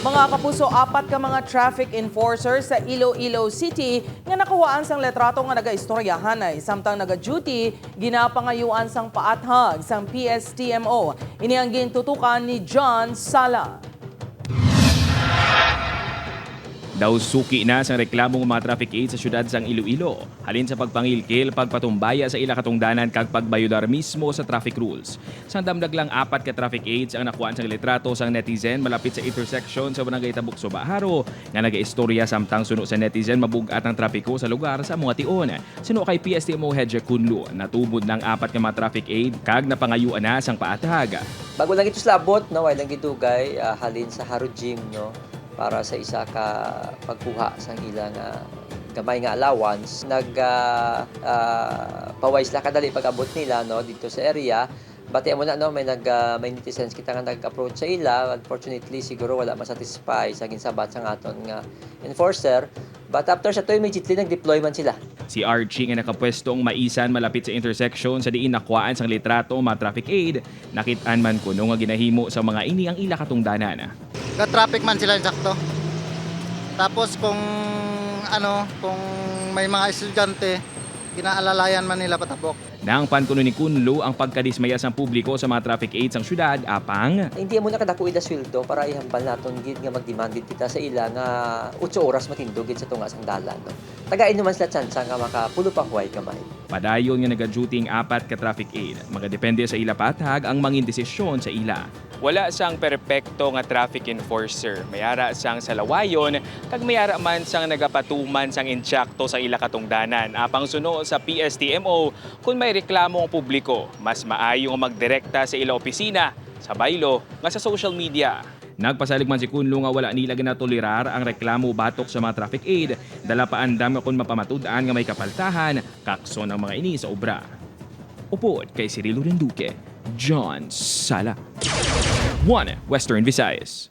Mga kapuso, apat ka mga traffic enforcer sa Iloilo City nga nakuhaan sang letrato nga naga-istoryahan ay samtang naga-duty ginapangayuan sang paathag sang PSTMO. Ini ang gintutukan ni John Sala. Daw suki na sa reklamong mga traffic aid sa syudad sang Iloilo. Halin sa pagpangilkil, pagpatumbaya sa ila katungdanan kag pagbayudar mismo sa traffic rules. Sang damdag lang apat ka traffic aids ang nakuhaan sang litrato sang netizen malapit sa intersection sa Barangay Tabuk Subaharo nga nagaistorya samtang suno sa netizen mabugat ang trapiko sa lugar sa mga tion. Suno kay PSTMO Head Kunlo, natubod ng apat ka mga traffic aid kag napangayuan na sang paatag. Bago lang ito sa labot, no, way lang gidugay, halin sa Haro Gym, no, para sa isa ka pagkuha sa ilang gamay nga allowance. Pawais lang kadali pag-abot nila, no, dito sa area. Bati mo na, no, may netizens kita nga nag-approach sa ila. Unfortunately, siguro wala masatisfy sa ginsabat sa aton nga enforcer. But after sa to, immediately nag-deployment sila. Si Archie nga nakapwestong maisan malapit sa intersection sa diin nakuhaan sang litrato mga traffic aid, nakitaan man kuno nga ginahimo sa mga ini ang ila katungdanan. Ka-traffic man sila sakto. Tapos kung may mga estudyante, kinaalalayan man nila patabok. Nang pankuno ni Kunlo ang pagkadismaya sang publiko sa mga traffic aids sang syudad, apang Hindi mo na kadako ida sweldo para ihambal naton gid nga magdemanded kita sa ila nga 8 oras matindog gid sa tunga sang dalan, no. Tagain naman sila tsansa nga makapulo pang huway kamay. padayon nga nagaduty ang apat ka traffic aid. Magadepende sa ila patag ang mangin desisyon sa ila. Wala sang perpekto nga traffic enforcer. Mayara sang salawayon kag mayara man sang nagapatuman sang insyakto sa ila katungdanan. Apang suno sa PSTMO, kung may reklamo ang publiko, mas maayo nga magdirekta sa ila opisina, sa baylo, nga sa social media. Nagpasalig man si Kunlo nga wala nila ginatolerar ang reklamo batok sa mga traffic aid. Dala pa andam nga kung mapamatud-an nga may kapaltahan, kakson ang mga ini sa obra. Upod kay Cirilo Renduque, John Sala. 1 Western Visayas.